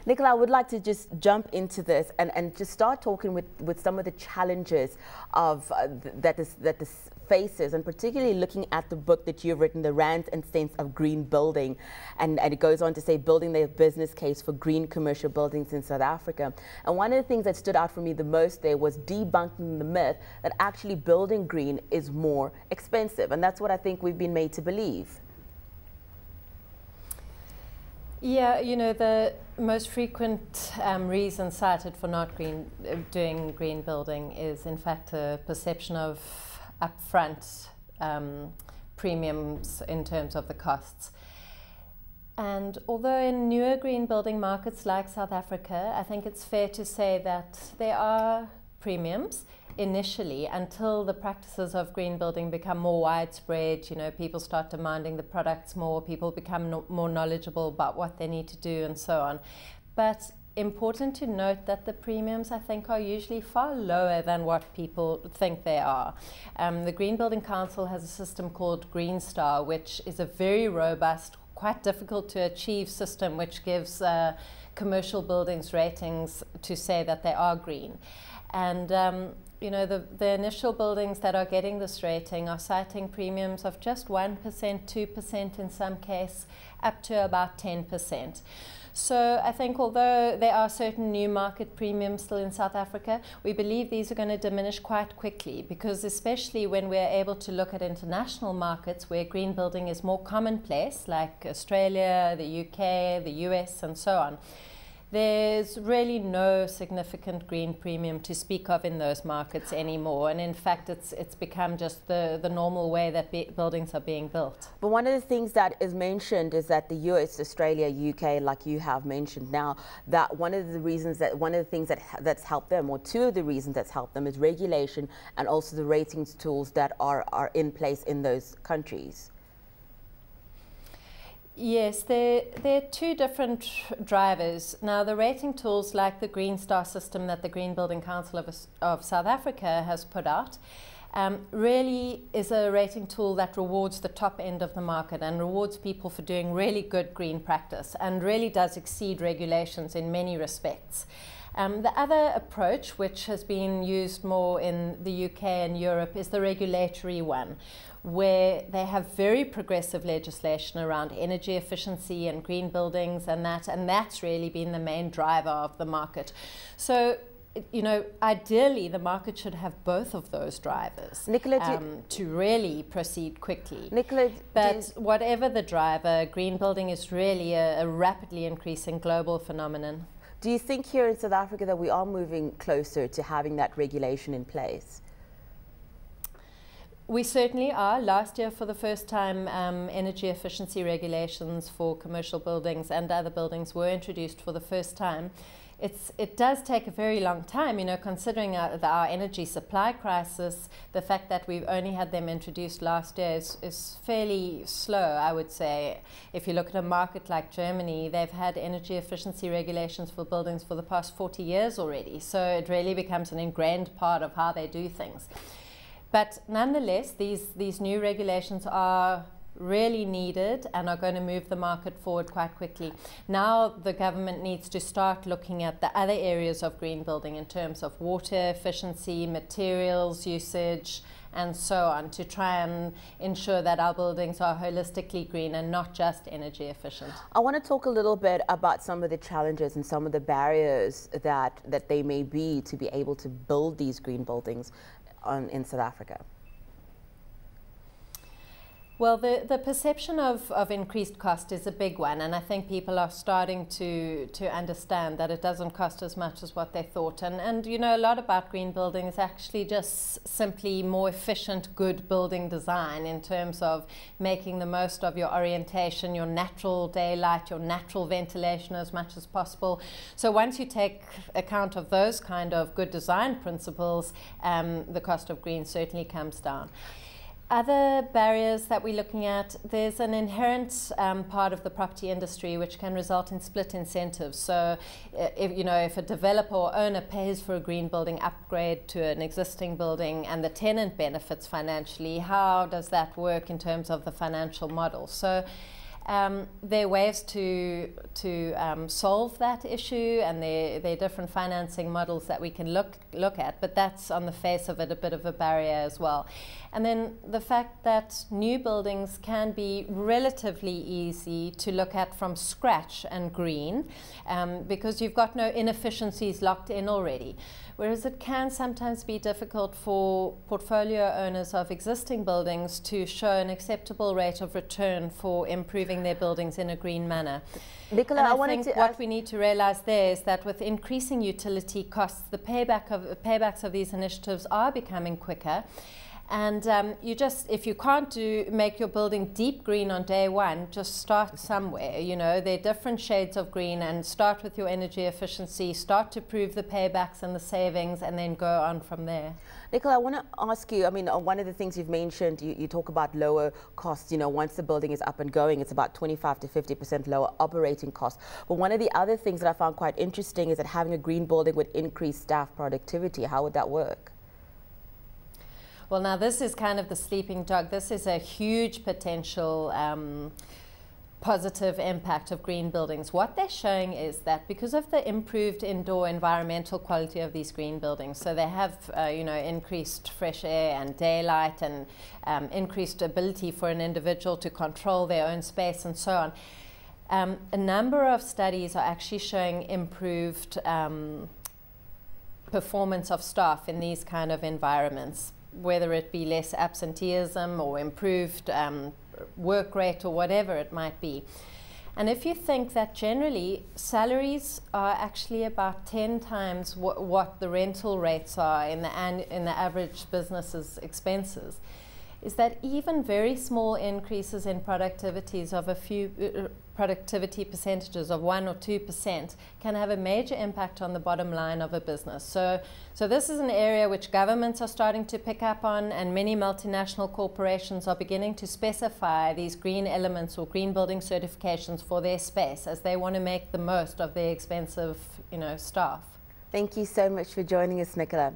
Nicola, I would like to just jump into this and just start talking with some of the challenges of that this faces, and particularly looking at the book that you've written, The Rand and Cents of Green Building, and it goes on to say building the business case for green commercial buildings in South Africa. And one of the things that stood out for me the most there was debunking the myth that actually building green is more expensive, and that's what I think we've been made to believe. Yeah, you know, the most frequent reason cited for not doing green building is in fact a perception of upfront premiums in terms of the costs. And although in newer green building markets like South Africa, I think it's fair to say that there are premiums initially until the practices of green building become more widespread. You know, people start demanding the products more, people become more knowledgeable about what they need to do and so on. But important to note that the premiums, I think, are usually far lower than what people think they are. The Green Building Council has a system called Green Star, which is a very robust, quite difficult to achieve system which gives commercial buildings ratings to say that they are green. And you know, the initial buildings that are getting this rating are citing premiums of just 1%, 2% in some case, up to about 10%. So I think although there are certain new market premiums still in South Africa, we believe these are going to diminish quite quickly, because especially when we're able to look at international markets where green building is more commonplace, like Australia, the UK, the US and so on, there's really no significant green premium to speak of in those markets anymore. And in fact, it's become just the normal way that buildings are being built. But one of the things that is mentioned is that the US, Australia, UK, like you have mentioned now, that one of the things that's helped them, or two of the reasons that's helped them, is regulation and also the ratings tools that are in place in those countries. Yes, there are two different drivers. Now, the rating tools like the Green Star system that the Green Building Council of South Africa has put out really is a rating tool that rewards the top end of the market and rewards people for doing really good green practice, and really does exceed regulations in many respects. The other approach, which has been used more in the UK and Europe, is the regulatory one, where they have very progressive legislation around energy efficiency and green buildings and that's really been the main driver of the market. So, you know, ideally the market should have both of those drivers, Nicola, to really proceed quickly. Nicola, but whatever the driver, green building is really a rapidly increasing global phenomenon. Do you think here in South Africa that we are moving closer to having that regulation in place? We certainly are. Last year, for the first time, energy efficiency regulations for commercial buildings and other buildings were introduced for the first time. It does take a very long time, you know, considering our energy supply crisis. The fact that we've only had them introduced last year is fairly slow, I would say. If you look at a market like Germany, they've had energy efficiency regulations for buildings for the past 40 years already. So it really becomes an ingrained part of how they do things. But nonetheless, these new regulations are really needed and are going to move the market forward quite quickly. Now the government needs to start looking at the other areas of green building in terms of water efficiency, materials usage, and so on, to try and ensure that our buildings are holistically green and not just energy efficient. I want to talk a little bit about some of the challenges and some of the barriers that they may be to be able to build these green buildings in South Africa. Well, the perception of increased cost is a big one, and I think people are starting to understand that it doesn't cost as much as what they thought. And you know, a lot about green building is actually just simply more efficient, good building design in terms of making the most of your orientation, your natural daylight, your natural ventilation as much as possible. So once you take account of those kind of good design principles, the cost of green certainly comes down. Other barriers that we're looking at, there's an inherent part of the property industry which can result in split incentives. So if a developer or owner pays for a green building upgrade to an existing building and the tenant benefits financially, how does that work in terms of the financial model? So There are ways to solve that issue, and there are different financing models that we can look at, but that's on the face of it a bit of a barrier as well. And then the fact that new buildings can be relatively easy to look at from scratch and green, because you've got no inefficiencies locked in already. Whereas it can sometimes be difficult for portfolio owners of existing buildings to show an acceptable rate of return for improving their buildings in a green manner. Nicola, I think what we need to realize there is that with increasing utility costs, the paybacks of these initiatives are becoming quicker. And if you can't make your building deep green on day one, just start somewhere. You know, there are different shades of green, and start with your energy efficiency, start to prove the paybacks and the savings, and then go on from there. Nicola, I want to ask you, I mean, one of the things you've mentioned, you talk about lower costs. You know, once the building is up and going, it's about 25 to 50% lower operating costs. But one of the other things that I found quite interesting is that having a green building would increase staff productivity. How would that work? Well, now this is kind of the sleeping dog. This is a huge potential positive impact of green buildings. What they're showing is that because of the improved indoor environmental quality of these green buildings, so they have increased fresh air and daylight, and increased ability for an individual to control their own space and so on. A number of studies are actually showing improved performance of staff in these kind of environments, whether it be less absenteeism or improved work rate or whatever it might be. And if you think that generally salaries are actually about 10 times what the rental rates are in the average business's expenses, is that even very small increases in productivities of a few productivity percentages of 1 or 2% can have a major impact on the bottom line of a business. So this is an area which governments are starting to pick up on, and many multinational corporations are beginning to specify these green elements or green building certifications for their space, as they want to make the most of their expensive, staff. Thank you so much for joining us, Nicola.